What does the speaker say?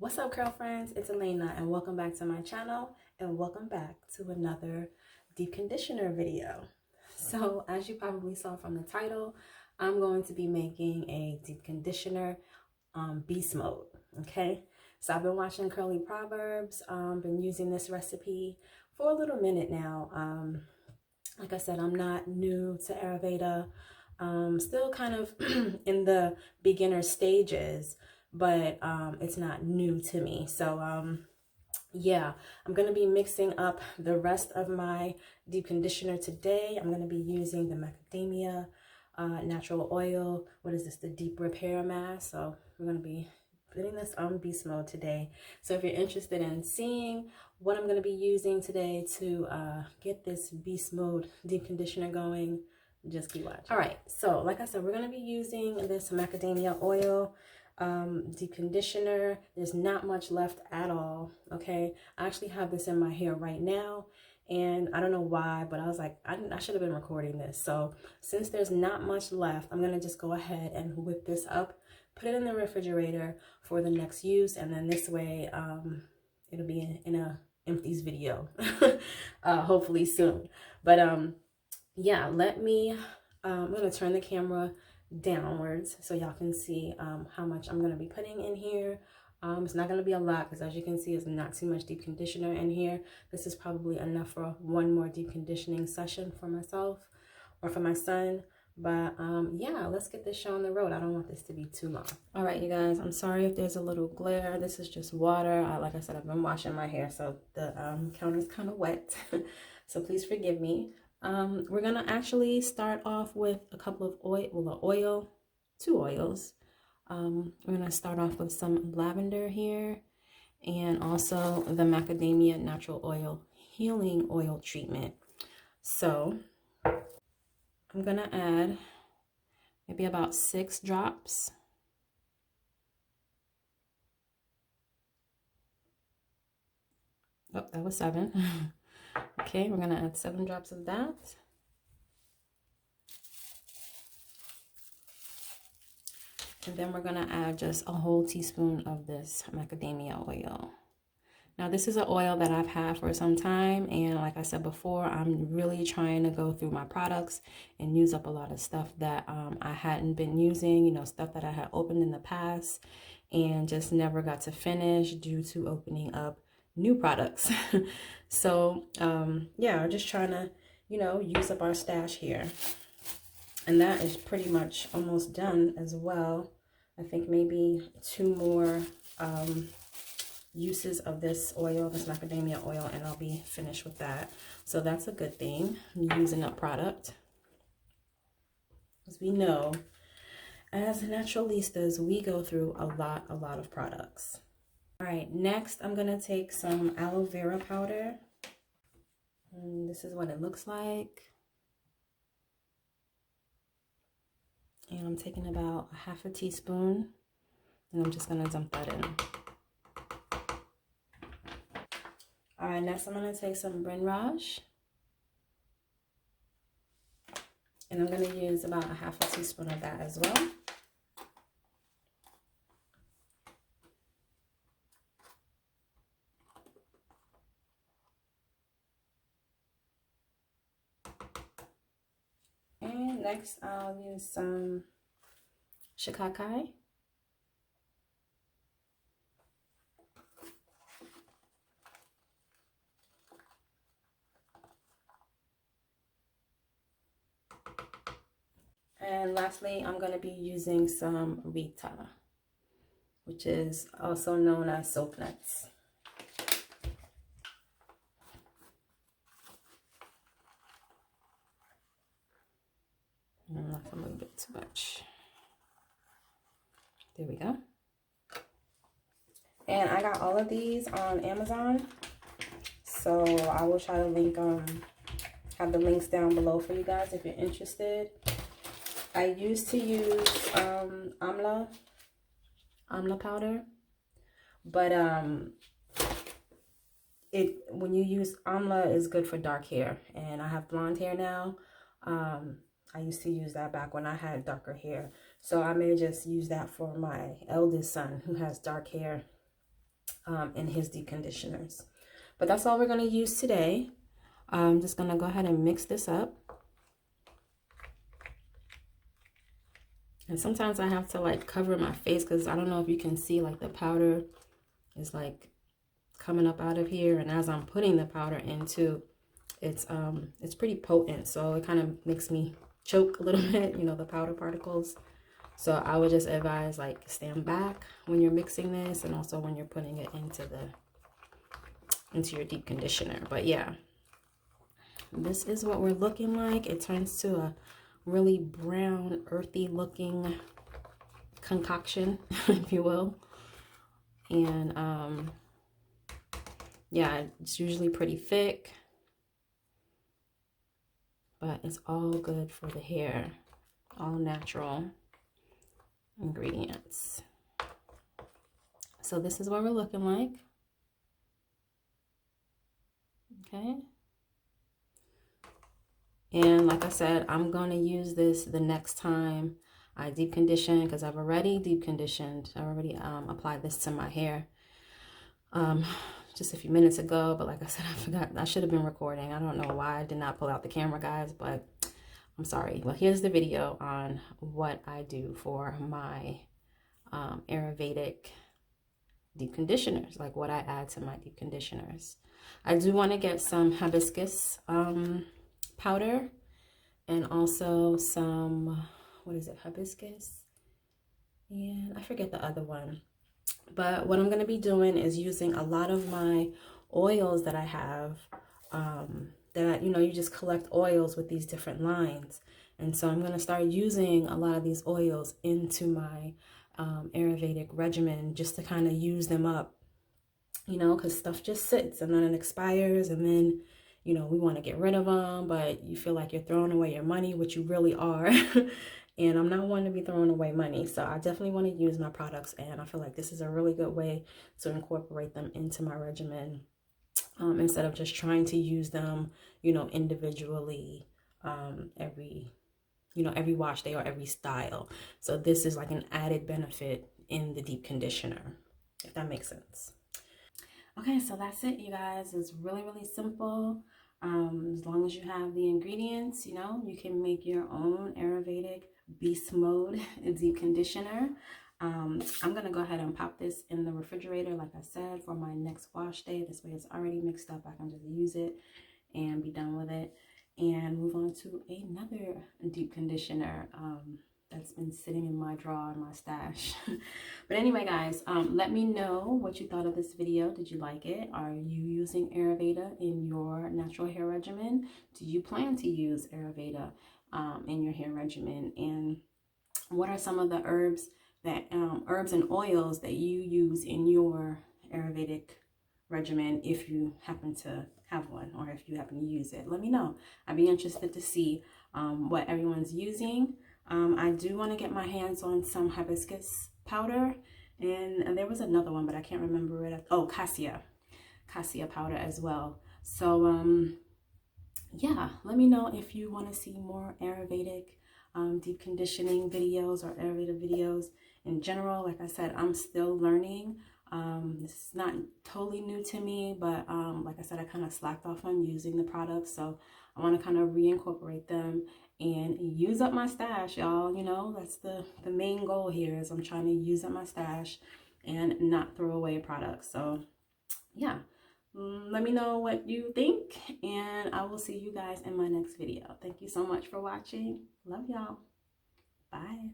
What's up, girlfriends? It's Elena, and welcome back to my channel, and welcome back to another deep conditioner video. So, as you probably saw from the title, I'm going to be making a deep conditioner beast mode. Okay, so I've been watching Curly Proverbs, been using this recipe for a little minute now. Like I said, I'm not new to Ayurveda, still kind of in the beginner stages, but it's not new to me. So yeah, I'm going to be mixing up the rest of my deep conditioner today. I'm going to be using the macadamia natural oil. What is this? The deep repair mask. So we're going to be putting this on beast mode today. So if you're interested in seeing what I'm going to be using today to get this beast mode deep conditioner going, just keep watching. All right, so like I said, we're going to be using this macadamia oil deep conditioner. There's not much left at all. Okay, I actually have this in my hair right now, and I don't know why, but I was like, I should have been recording this. So since there's not much left, I'm gonna just go ahead and whip this up, put it in the refrigerator for the next use, and then this way it'll be in a empties video hopefully soon. But yeah, I'm gonna turn the camera downwards so y'all can see how much I'm going to be putting in here. It's not going to be a lot because, as you can see, it's not too much deep conditioner in here. This is probably enough for one more deep conditioning session for myself or for my son. But yeah, let's get this show on the road. I don't want this to be too long. All right, you guys, I'm sorry if there's a little glare. This is just water. Like I said, I've been washing my hair, so the counter's kind of wet. So please forgive me. We're gonna actually start off with a couple of two oils. We're gonna start off with some lavender here, and also the macadamia natural oil healing oil treatment. So I'm gonna add maybe about 6 drops. Oh, that was 7. Okay, we're gonna add 7 drops of that. And then we're gonna add just a whole teaspoon of this macadamia oil. Now this is an oil that I've had for some time, and like I said before, I'm really trying to go through my products and use up a lot of stuff that I hadn't been using, you know, stuff that I had opened in the past and just never got to finish due to opening up new products. So yeah, we're just trying to, you know, use up our stash here. And that is pretty much almost done as well. I think maybe 2 more uses of this oil, this macadamia oil, and I'll be finished with that. So that's a good thing, using up product. As we know, as naturalistas, we go through a lot of products. All right, next I'm gonna take some aloe vera powder. And this is what it looks like. And I'm taking about 1/2 teaspoon, and I'm just gonna dump that in. All right, next I'm gonna take some Brinraj, and I'm gonna use about 1/2 teaspoon of that as well. And next I'll use some shikakai. And lastly, I'm going to be using some Rita, which is also known as soap nuts. And that's a little bit too much. There we go. And I got all of these on Amazon, so I will try to have the links down below for you guys if you're interested. I used to use amla powder, but when you use amla, is good for dark hair, and I have blonde hair now. I used to use that back when I had darker hair, so I may just use that for my eldest son who has dark hair. in his deep conditioners. But that's all we're going to use today. I'm just going to go ahead and mix this up. And sometimes I have to like cover my face because I don't know if you can see like the powder is like coming up out of here. And as I'm putting the powder into, it's pretty potent. So it kind of makes me choke a little bit, you know, the powder particles. So I would just advise like stand back when you're mixing this, and also when you're putting it into your deep conditioner. But yeah, this is what we're looking like. It turns to a really brown, earthy looking concoction, if you will. And yeah, it's usually pretty thick, but it's all good for the hair, all natural ingredients. So this is what we're looking like. Okay. And like I said, I'm going to use this the next time I deep condition, because I've already deep conditioned. I already applied this to my hair just a few minutes ago. But like I said, I forgot. I should have been recording. I don't know why I did not pull out the camera, guys, but I'm sorry. Well, here's the video on what I do for my Ayurvedic deep conditioners, like what I add to my deep conditioners. I do want to get some hibiscus powder, and also some, what is it, hibiscus, and I forget the other one. But what I'm going to be doing is using a lot of my oils that I have, that, you know, you just collect oils with these different lines. And so I'm going to start using a lot of these oils into my Ayurvedic regimen, just to kind of use them up, you know, because stuff just sits and then it expires, and then, you know, we want to get rid of them, but you feel like you're throwing away your money, which you really are. And I'm not one to be throwing away money. So I definitely want to use my products, and I feel like this is a really good way to incorporate them into my regimen, instead of just trying to use them, you know, individually, every wash day or every style. So this is like an added benefit in the deep conditioner, if that makes sense. Okay, so that's it, you guys. It's really, really simple. As long as you have the ingredients, you know, you can make your own Ayurvedic beast mode deep conditioner. I'm going to go ahead and pop this in the refrigerator, like I said, for my next wash day. This way it's already mixed up. I can just use it and be done with it, and move on to another deep conditioner that's been sitting in my drawer in my stash. But anyway, guys, let me know what you thought of this video. Did you like it? Are you using Ayurveda in your natural hair regimen? Do you plan to use Ayurveda in your hair regimen? And what are some of the herbs and oils that you use in your Ayurvedic regimen, if you happen to have one, or if you happen to use it? Let me know. I'd be interested to see what everyone's using. I do want to get my hands on some hibiscus powder, and there was another one, but I can't remember it. Oh, cassia powder as well. So yeah, let me know if you want to see more Ayurvedic deep conditioning videos, or Ayurveda videos in general. Like I said, I'm still learning. This is not totally new to me, but like I said, I kind of slacked off on using the products, so I want to kind of reincorporate them and use up my stash, y'all. You know, that's the main goal here, is I'm trying to use up my stash and not throw away products. So yeah, let me know what you think, and I will see you guys in my next video. Thank you so much for watching. Love y'all. Bye.